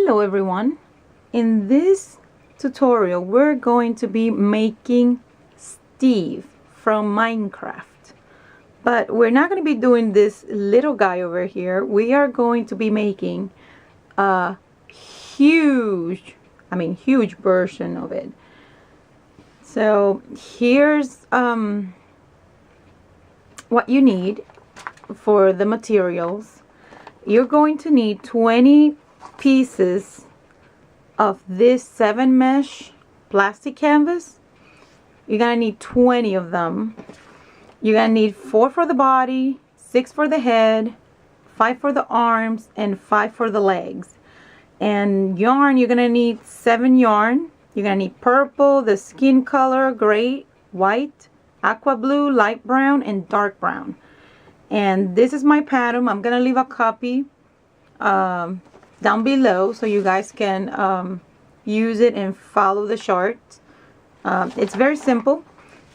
Hello everyone. In this tutorial we're going to be making Steve from Minecraft, but we're not going to be doing this little guy over here. We are going to be making a huge version of it. So here's what you need for the materials. You're going to need 20 pieces of this 7 mesh plastic canvas. You're gonna need 20 of them. You're gonna need 4 for the body, 6 for the head, 5 for the arms, and 5 for the legs. And yarn, you're gonna need 7 yarn. You're gonna need purple, the skin color, gray, white, aqua blue, light brown, and dark brown. And this is my pattern. I'm gonna leave a copy down below so you guys can use it and follow the chart. It's very simple.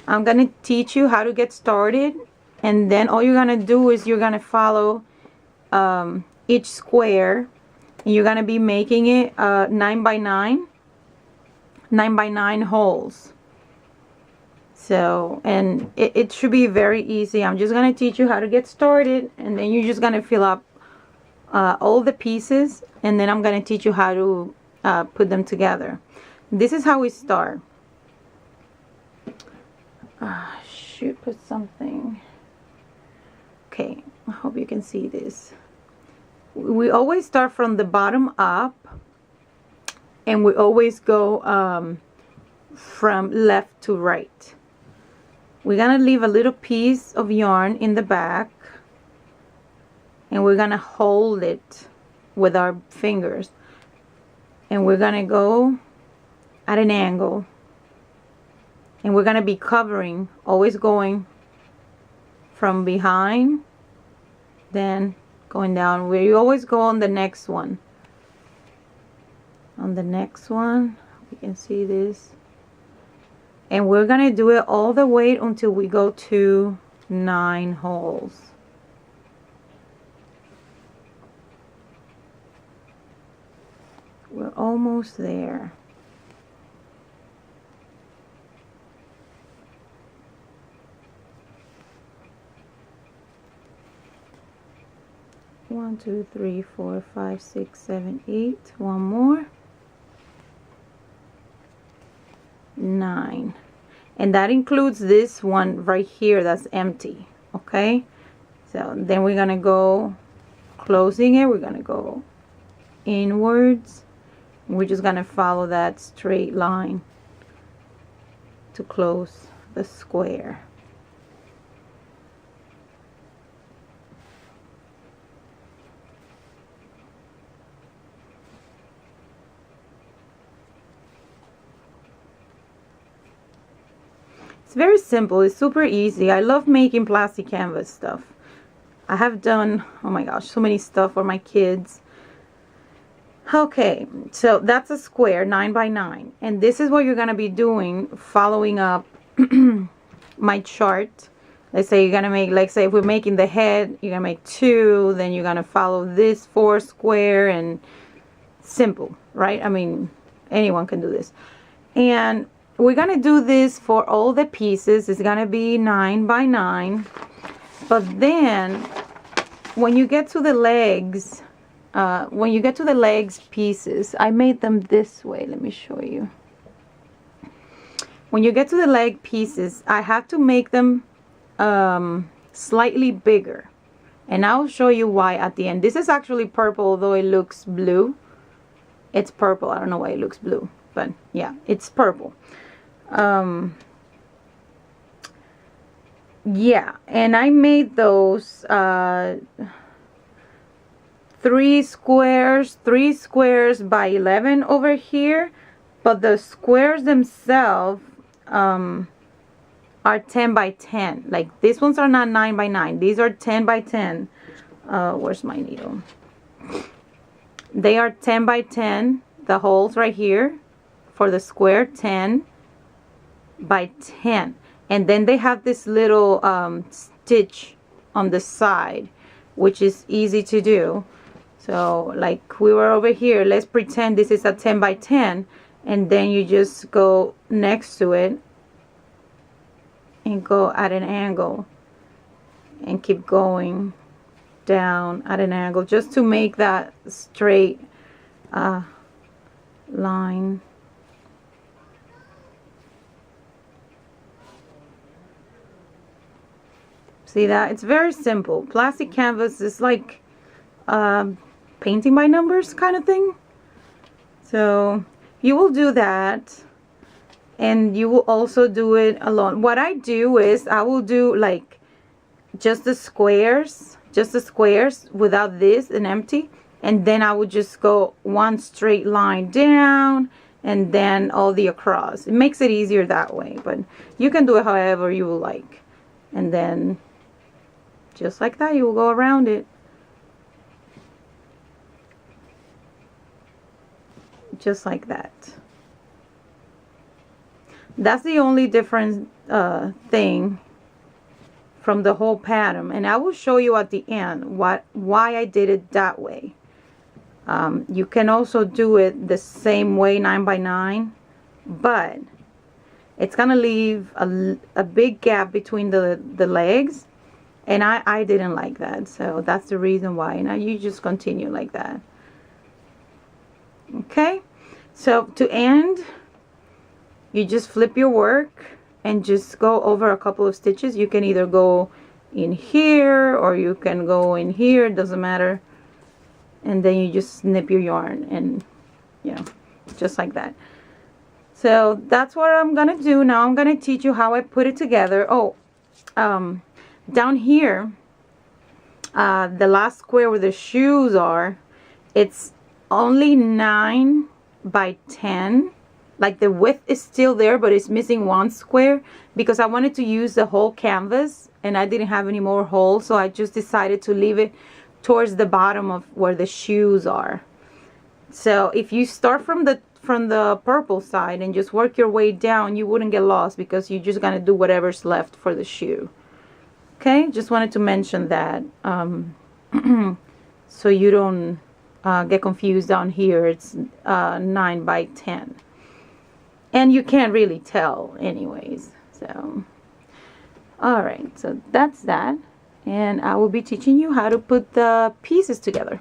I'm gonna teach you how to get started, and then all you're gonna do is you're gonna follow each square, and you're gonna be making it 9 by 9 holes. So, and it should be very easy. I'm just going to teach you how to get started, and then you're just going to fill up all the pieces, and then I'm going to teach you how to put them together. This is how we start. Should put something. Okay, I hope you can see this. We always start from the bottom up, and we always go from left to right. We're gonna leave a little piece of yarn in the back, and we're gonna hold it with our fingers, and we're gonna go at an angle, and we're gonna be covering, always going from behind, then going down. We always go on the next one. On the next one, you can see this. And we're gonna do it all the way until we go to 9 holes. We're almost there. One, 2, 3, 4, 5, 6, 7, 8. One more. 9. And that includes this one right here that's empty. Okay, so then we're gonna go closing it. We're gonna go inwards. We're just gonna follow that straight line to close the square. It's very simple. It's super easy. I love making plastic canvas stuff. I have done, oh my gosh, so many stuff for my kids. Okay, so that's a square, 9 by 9. And this is what you're going to be doing, following up my chart. Let's say you're going to make, like say if we're making the head, you're going to make 2. Then you're going to follow this 4 square, and simple, right? I mean, anyone can do this. And we're gonna do this for all the pieces. It's gonna be 9 by 9. But then when you get to the legs, pieces, I made them this way. Let me show you. When you get to the leg pieces, I have to make them slightly bigger, and I'll show you why at the end. This is actually purple, although it looks blue. It's purple. I don't know why it looks blue, but yeah, it's purple. Yeah, and I made those 3 squares by 11 over here, but the squares themselves are 10 by 10. Like these ones are not 9 by 9. These are 10 by 10. Where's my needle? They are 10 by 10. The holes right here for the square, 10 by 10. And then they have this little stitch on the side, which is easy to do. So like we were over here, let's pretend this is a 10 by 10, and then you just go next to it and go at an angle and keep going down at an angle just to make that straight line. See that? It's very simple. Plastic canvas is like painting by numbers kind of thing. So you will do that, and you will also do it alone. What I do is I will do like just the squares without this and empty, and then I would just go one straight line down and then all the across. It makes it easier that way, but you can do it however you will like. And then just like that, you will go around it. Just like that. That's the only different thing from the whole pattern, and I will show you at the end why I did it that way. You can also do it the same way, 9 by 9, but it's gonna leave a big gap between the legs, and I didn't like that, so that's the reason why. Now you just continue like that. Okay, so to end, you just flip your work and just go over a couple of stitches. You can either go in here or you can go in here, it doesn't matter. And then you just snip your yarn, and you know, just like that. So that's what I'm gonna do now. I'm gonna teach you how I put it together. Oh, down here, the last square where the shoes are, it's only 9 by 10. Like the width is still there, but it's missing one square because I wanted to use the whole canvas and I didn't have any more holes, so I just decided to leave it towards the bottom of where the shoes are. So if you start from the purple side and just work your way down, you wouldn't get lost because you're just gonna do whatever's left for the shoe. Okay, just wanted to mention that so you don't get confused down here. It's 9 by 10. And you can't really tell anyways. So, alright, so that's that. And I will be teaching you how to put the pieces together.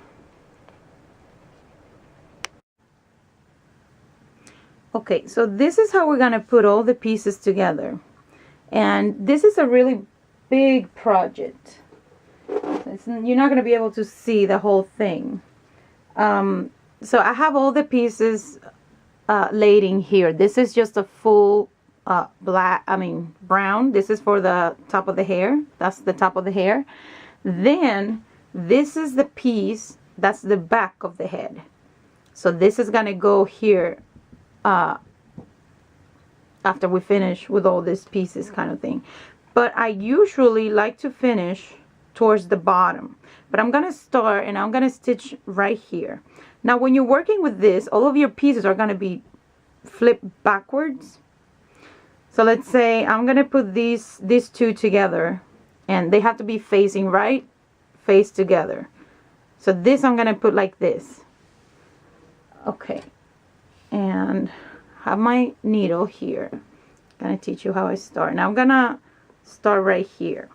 Okay, so this is how we're going to put all the pieces together. And this is a really big project. You're not going to be able to see the whole thing. So I have all the pieces laid in here. This is just a full brown. This is for the top of the hair. That's the top of the hair. Then this is the piece that's the back of the head. So this is gonna go here after we finish with all these pieces kind of thing. But I usually like to finish towards the bottom. But I'm gonna start and I'm gonna stitch right here. Now when you're working with this, all of your pieces are gonna be flipped backwards. So let's say I'm gonna put these two together, and they have to be facing right, face together. So this I'm gonna put like this. Okay, and have my needle here. I'm gonna teach you how I start. Now I'm gonna start right here.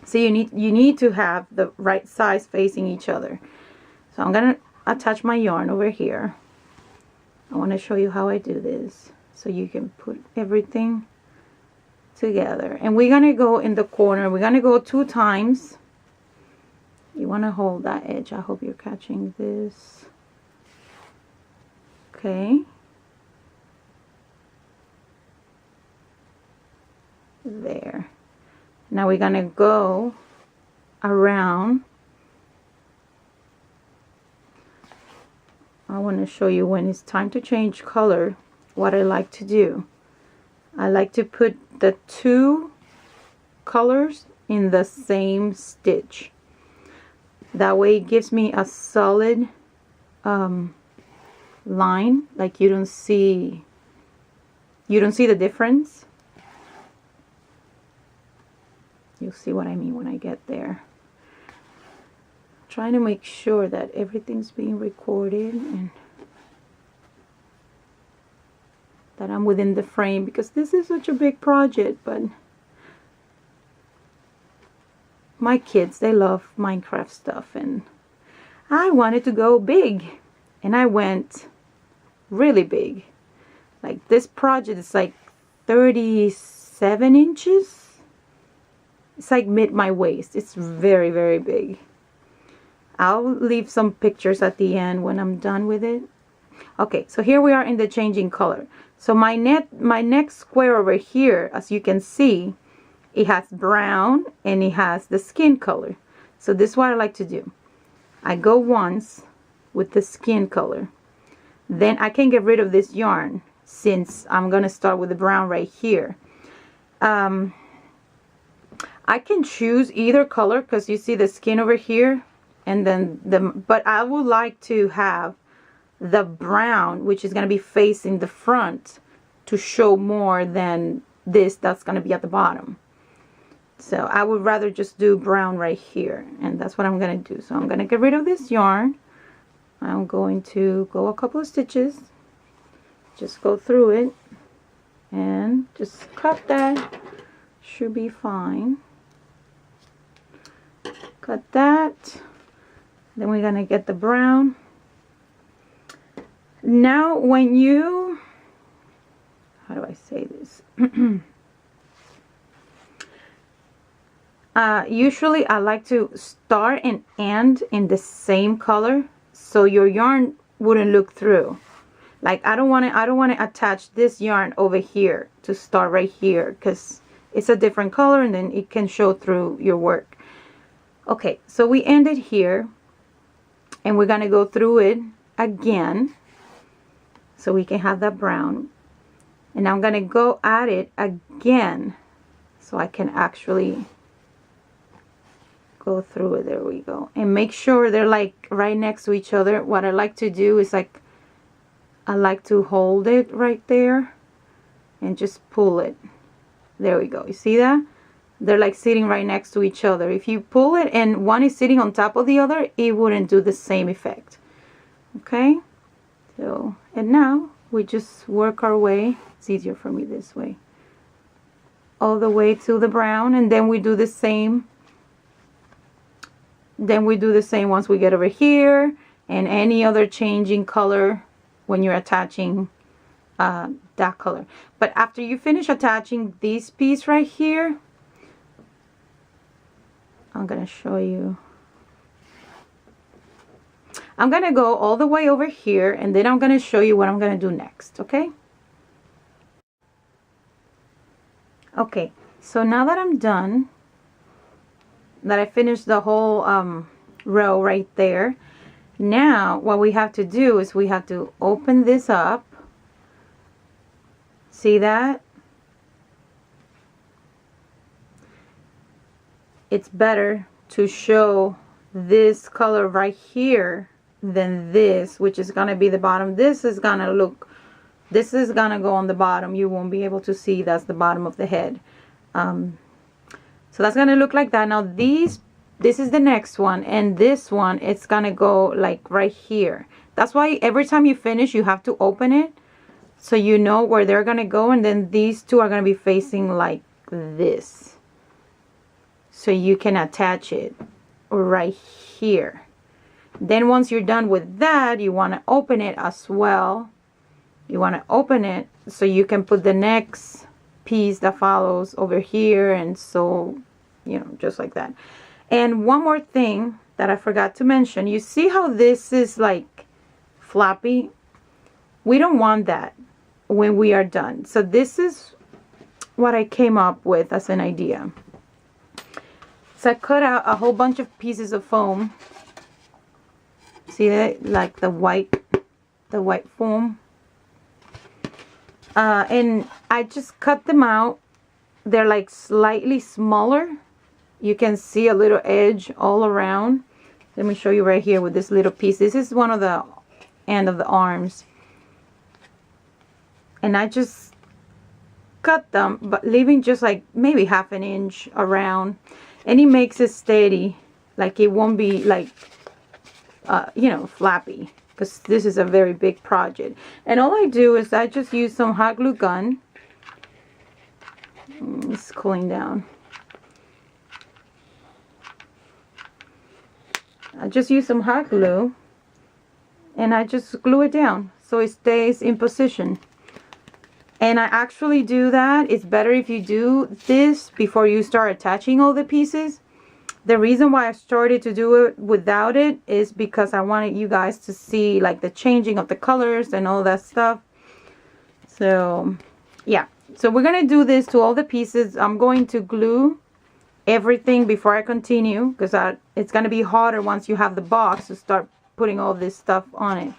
So you need to have the right size facing each other. So I'm gonna attach my yarn over here. I want to show you how I do this so you can put everything together. And we're gonna go in the corner. We're gonna go 2 times. You want to hold that edge. I hope you're catching this. Okay. There. Now we're gonna go around. I want to show you when it's time to change color, what I like to do. I like to put the 2 colors in the same stitch. That way it gives me a solid line, like you don't see the difference. You'll see what I mean when I get there. trying to make sure that everything's being recorded and that I'm within the frame, because this is such a big project. But my kids, they love Minecraft stuff, and I wanted to go big, and I went really big. Like, this project is like 37 inches. It's like mid my waist. It's very, very big. I'll leave some pictures at the end when I'm done with it. Okay, so here we are in the changing color. So my next square over here, as you can see, it has brown and it has the skin color. So this is what I like to do. I go once with the skin color. Then I can get rid of this yarn, since I'm going to start with the brown right here. I can choose either color, because you see the skin over here, and then but I would like to have the brown, which is going to be facing the front, to show more than this that's going to be at the bottom. So I would rather just do brown right here, and that's what I'm going to do. So I'm going to get rid of this yarn. I'm going to go a couple of stitches, just go through it, and just cut that. Should be fine. Cut that. Then we're going to get the brown. Now when you, how do I say this? Usually I like to start and end in the same color, so your yarn wouldn't look through. Like, I don't want to attach this yarn over here to start right here, because it's a different color and then it can show through your work. Okay, so we ended here, and we're going to go through it again so we can have that brown. And I'm going to go at it again so I can actually go through it. There we go. And make sure they're like right next to each other. What I like to do is, like, I like to hold it right there and just pull it. There we go. You see that? They're like sitting right next to each other. If you pull it and one is sitting on top of the other, it wouldn't do the same effect. Okay? So, and now we just work our way. It's easier for me this way. All the way to the brown, and then we do the same. Then we do the same once we get over here, and any other changing color when you're attaching that color. But after you finish attaching this piece right here, I'm going to show you. I'm going to go all the way over here, and then I'm going to show you what I'm going to do next, okay? Okay, so now that I'm done, that I finished the whole row right there, now what we have to do is we have to open this up. See that? It's better to show this color right here than this, which is going to be the bottom. This is going to look, this is going to go on the bottom. You won't be able to see that's the bottom of the head. So that's going to look like that. Now this is the next one, and this one, it's going to go like right here. That's why every time you finish, you have to open it so you know where they're going to go, and then these two are going to be facing like this. So you can attach it right here. Then once you're done with that, you want to open it as well. You want to open it so you can put the next piece that follows over here, and so, you know, just like that. And one more thing that I forgot to mention, you see how this is like floppy? We don't want that when we are done. So this is what I came up with as an idea. So I cut out a whole bunch of pieces of foam. See that? Like the white foam. And I just cut them out. They're like slightly smaller. You can see a little edge all around. Let me show you right here with this little piece. This is one of the end of the arms. And I just cut them, but leaving just like maybe half an inch around. And it makes it steady. Like it won't be like you know, flappy, because this is a very big project. And all I do is I just use some hot glue gun. It's cooling down. I just use some hot glue and I just glue it down so it stays in position. And I actually do that. It's better if you do this before you start attaching all the pieces. The reason why I started to do it without it is because I wanted you guys to see like the changing of the colors and all that stuff. So yeah, so we're gonna do this to all the pieces. I'm going to glue everything before I continue, because it's gonna be harder once you have the box to start putting all this stuff on it.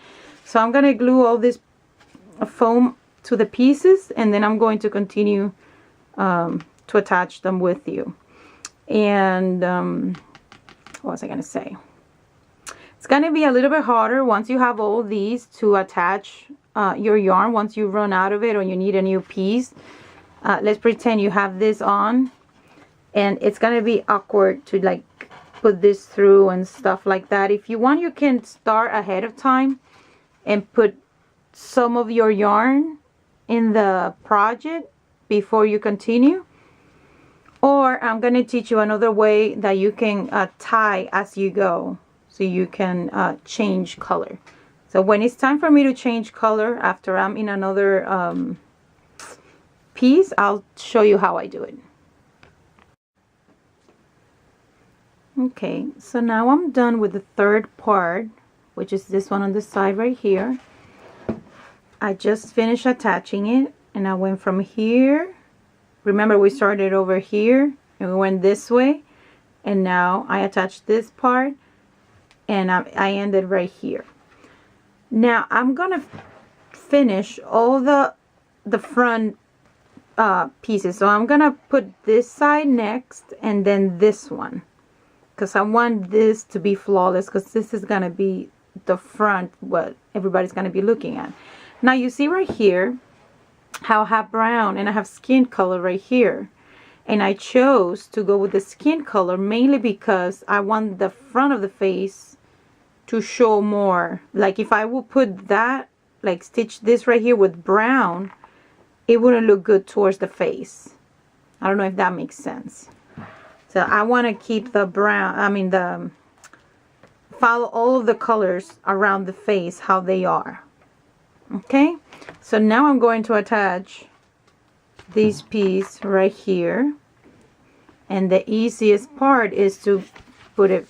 So I'm gonna glue all this foam to the pieces, and then I'm going to continue to attach them with you. And what was I gonna say? It's gonna be a little bit harder once you have all these to attach your yarn. Once you run out of it or you need a new piece, let's pretend you have this on, and it's gonna be awkward to like put this through and stuff like that. If you want, you can start ahead of time and put some of your yarn in the project before you continue. Or I'm going to teach you another way that you can tie as you go, so you can change color. So when it's time for me to change color after I'm in another piece, I'll show you how I do it. Okay, so now I'm done with the third part, which is this one on the side right here. I just finished attaching it, and I went from here. Remember, we started over here and we went this way, and now I attached this part, and I ended right here. Now I'm gonna finish all the front pieces. So I'm gonna put this side next, and then this one, because I want this to be flawless, because this is gonna be the front, what everybody's gonna be looking at. Now you see right here how I have brown and I have skin color right here, and I chose to go with the skin color mainly because I want the front of the face to show more. Like if I would put that, like stitch this right here with brown, it wouldn't look good towards the face. I don't know if that makes sense. So I want to keep the brown, follow all of the colors around the face how they are. Okay, so now I'm going to attach this piece right here, and the easiest part is to put it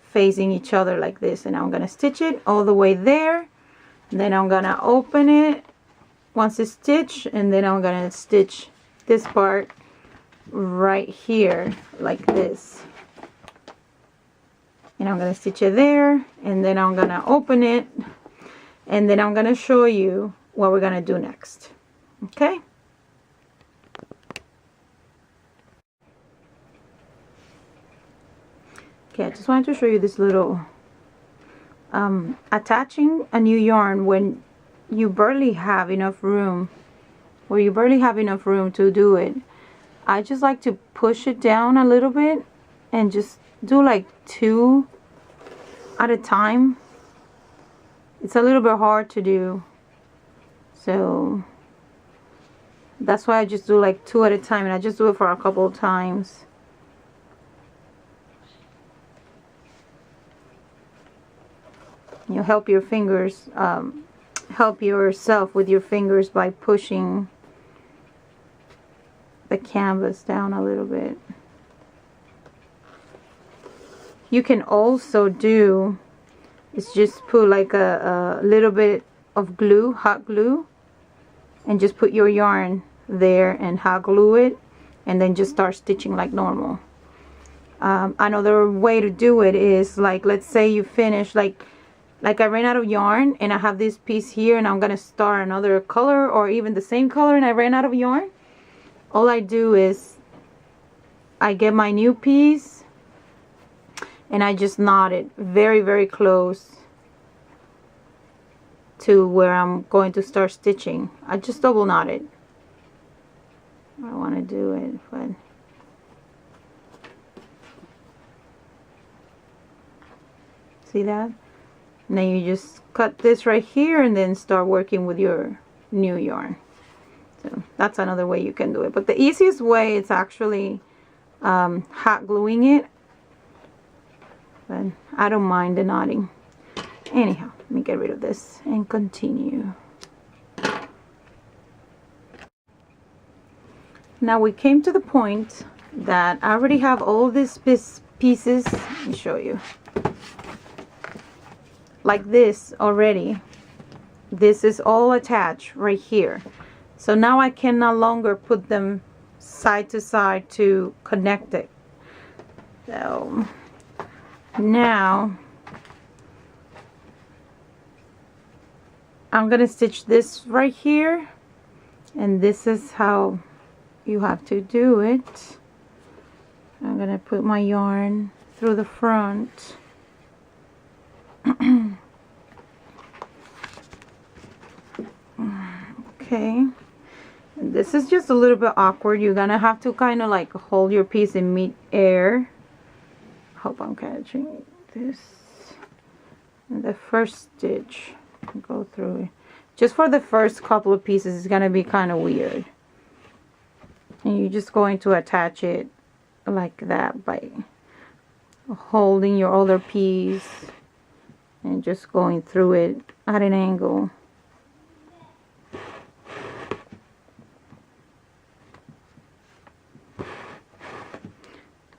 facing each other like this, and I'm going to stitch it all the way there, and then I'm going to open it once it's stitched, and then I'm going to stitch this part right here like this, and I'm going to stitch it there, and then I'm going to open it. And then I'm going to show you what we're going to do next. Okay? Okay, I just wanted to show you this little attaching a new yarn when you barely have enough room, to do it. I just like to push it down a little bit and just do like 2 at a time. It's a little bit hard to do, so that's why I just do like 2 at a time, and I just do it for a couple of times. You help your fingers, help yourself with your fingers by pushing the canvas down a little bit. You can also do is just put like a little bit of glue, hot glue, and just put your yarn there and hot glue it, and then just start stitching like normal. Another way to do it is, like, let's say you finish, like I ran out of yarn and I have this piece here, and I'm gonna start another color or even the same color, and I ran out of yarn. All I do is I get my new piece and I just knot it very, very close to where I'm going to start stitching. I just double knot it. I want to do it, but See that? And then you just cut this right here and then start working with your new yarn. So that's another way you can do it. But the easiest way is actually hot gluing it. But I don't mind the knotting. Anyhow, let me get rid of this and continue. Now we came to the point that I already have all these pieces. Let me show you. Like this already. This is all attached right here. So now I can no longer put them side to side to connect it. So now I'm gonna stitch this right here, and this is how you have to do it. I'm gonna put my yarn through the front. Okay, and this is just a little bit awkward. You're gonna have to kind of like hold your piece in mid-air. Hope I'm catching this. And the first stitch, go through it. Just for the first couple of pieces, it's gonna be kind of weird. And you're just going to attach it like that by holding your other piece and just going through it at an angle.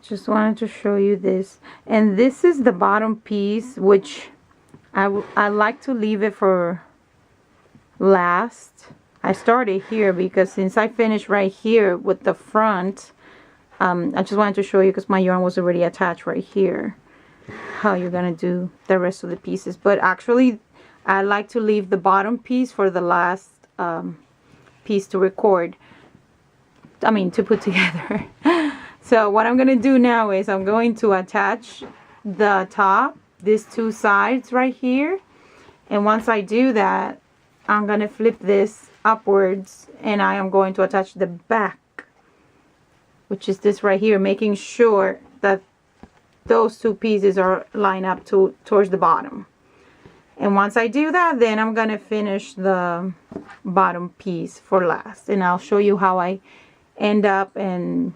Just wanted to show you this. And this is the bottom piece, which I like to leave it for last. I started here because since I finished right here with the front, I just wanted to show you, because my yarn was already attached right here, how you're gonna do the rest of the pieces. But actually I like to leave the bottom piece for the last piece to record. I mean, to put together. So what I'm gonna do now is I'm going to attach the top, these two sides right here, and once I do that, I'm gonna flip this upwards and I am going to attach the back, which is this right here, making sure that those two pieces are lined up towards the bottom. And once I do that, then I'm gonna finish the bottom piece for last, and I'll show you how I end up and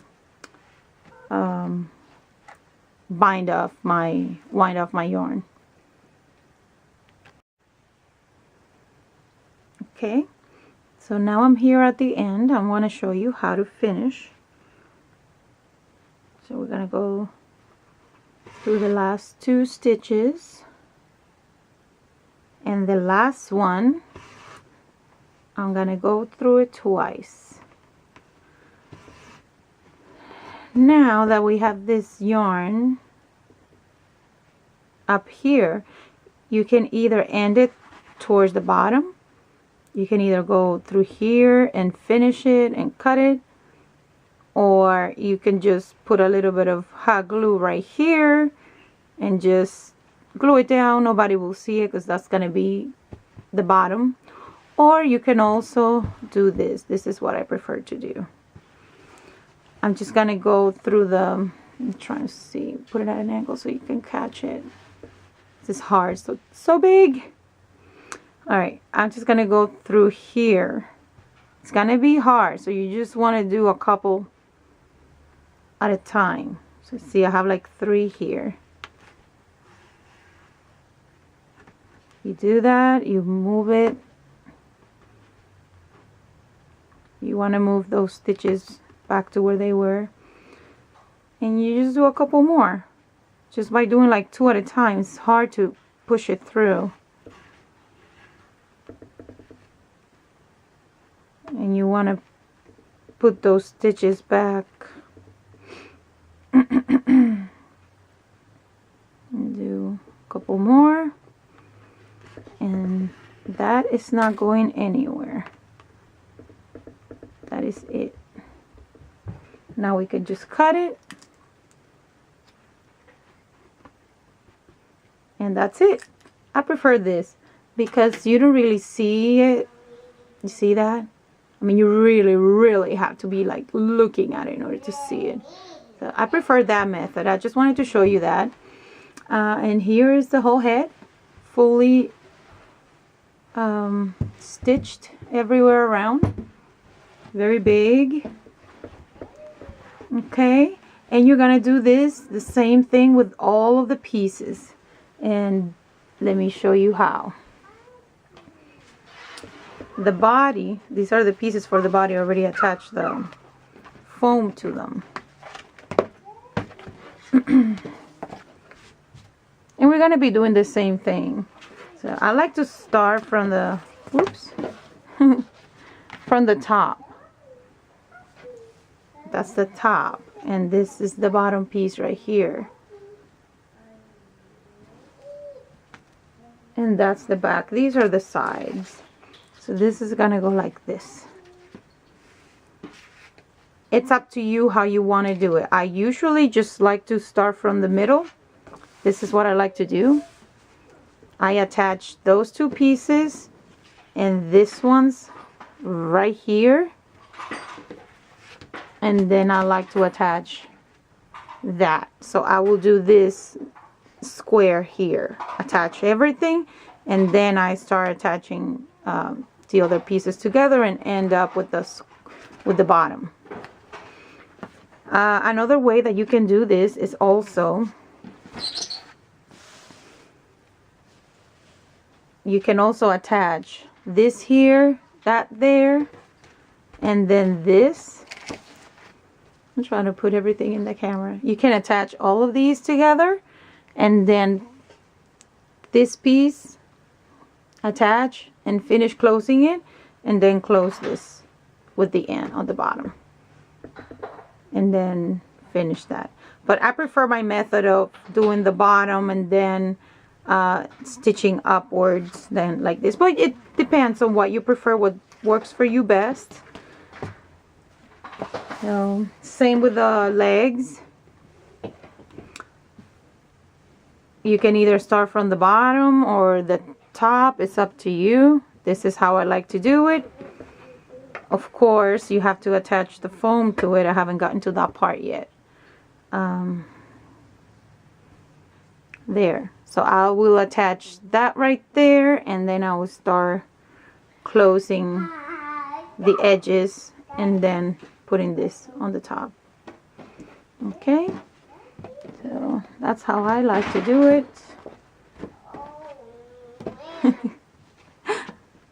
wind off my yarn. Okay, so now I'm here at the end. I want to show you how to finish. So we're gonna go through the last two stitches, and the last one I'm gonna go through it twice. Now that we have this yarn up here, you can either end it towards the bottom, you can either go through here and finish it and cut it, or you can just put a little bit of hot glue right here and just glue it down. Nobody will see it because that's gonna be the bottom. Or you can also do this. This is what I prefer to do. I'm just gonna go through the, I'm trying to see, put it at an angle so you can catch it. This is hard, so big. All right, I'm just gonna go through here. It's gonna be hard, so you just want to do a couple at a time. So see, I have like 3 here. You do that, you move it. You want to move those stitches back to where they were, and you just do a couple more. Just by doing like 2 at a time, it's hard to push it through. And you want to put those stitches back. And do a couple more, and that is not going anywhere. That is it. Now we can just cut it, and that's it. I prefer this because you don't really see it. You see that? I mean, you really have to be like looking at it in order to see it. So I prefer that method. I just wanted to show you that. And here is the whole head, fully stitched everywhere around. Very big. Okay, and you're gonna do the same thing with all of the pieces. And let me show you how. The body, these are the pieces for the body, already attached the foam to them. And we're going to be doing the same thing. So I like to start from the, whoops, from the top. That's the top. And this is the bottom piece right here. And that's the back. These are the sides. So this is gonna go like this. It's up to you how you want to do it. I usually just like to start from the middle. This is what I like to do. I attach those two pieces and this one's right here. And then I like to attach that. So I will do this square here. Attach everything and then I start attaching the other pieces together and end up with the bottom. Another way that you can do this is also, you can also attach this here, that there, and then this. I'm trying to put everything in the camera. You can attach all of these together and then this piece attach and finish closing it, and then close this with the end on the bottom and then finish that. But I prefer my method of doing the bottom and then stitching upwards than like this, but it depends on what you prefer, what works for you best. So same with the legs. You can either start from the bottom or the top. It's up to you. This is how I like to do it. Of course, you have to attach the foam to it. I haven't gotten to that part yet. There. So I will attach that right there, and then I will start closing the edges and then putting this on the top. Okay. So that's how I like to do it.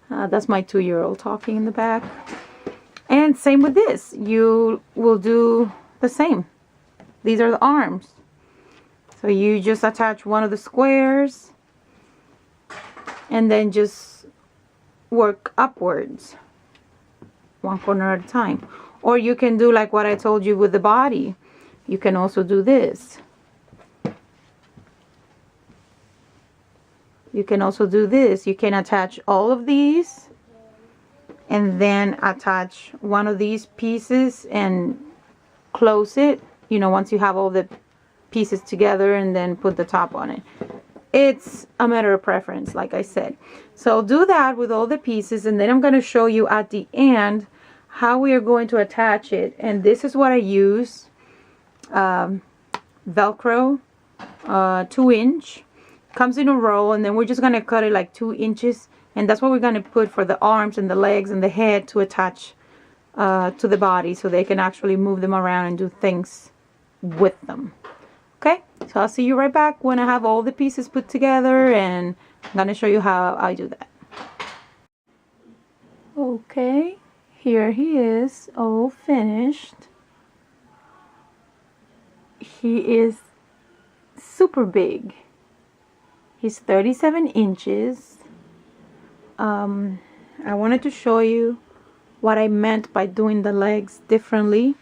That's my 2-year-old talking in the back. And same with this. You will do the same. These are the arms. So you just attach one of the squares and then just work upwards, one corner at a time. Or you can do like what I told you with the body. You can also do this. You can also do this. You can attach all of these and then attach one of these pieces and close it, you know, once you have all the pieces together, and then put the top on it. It's a matter of preference, like I said. So do that with all the pieces, and then I'm going to show you at the end how we are going to attach it. And this is what I use. Velcro, 2-inch. Comes in a roll, and then we're just going to cut it like 2 inches, and that's what we're going to put for the arms and the legs and the head to attach to the body, so they can actually move them around and do things with them. Okay, so I'll see you right back when I have all the pieces put together, and I'm going to show you how I do that. Okay, here he is, all finished. He is super big. He's 37 inches. I wanted to show you what I meant by doing the legs differently.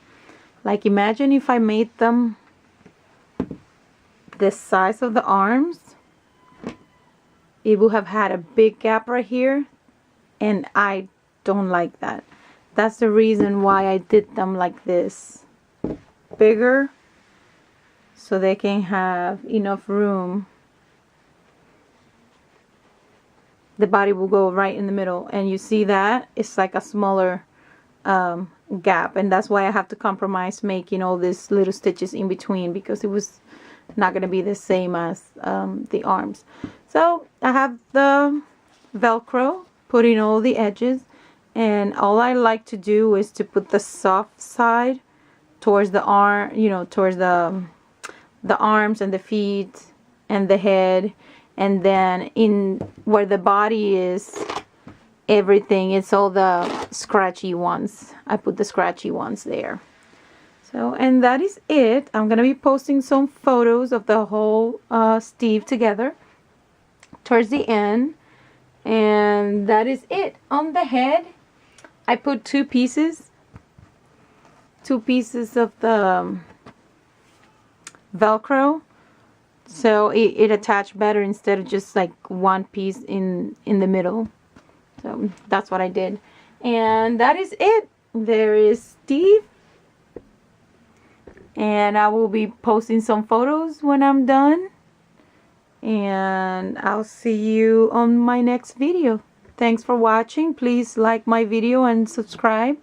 Like, imagine if I made them the size of the arms. It would have had a big gap right here, and I don't like that. That's the reason why I did them like this, bigger, so they can have enough room. The body will go right in the middle, and you see that it's like a smaller gap, and that's why I have to compromise making all these little stitches in between, because it was not gonna be the same as the arms. So I have the Velcro putting all the edges, and all I like to do is to put the soft side towards the arm, you know, towards the arms and the feet and the head, and then in where the body is, everything, it's all the scratchy ones. I put the scratchy ones there. So, and that is it. I'm gonna be posting some photos of the whole Steve together towards the end, and that is it. On the head, I put two pieces of the Velcro, so it attached better instead of just like one piece in the middle. So that's what I did, and that is it. There is Steve, and I will be posting some photos when I'm done, and I'll see you on my next video. Thanks for watching. Please like my video and subscribe.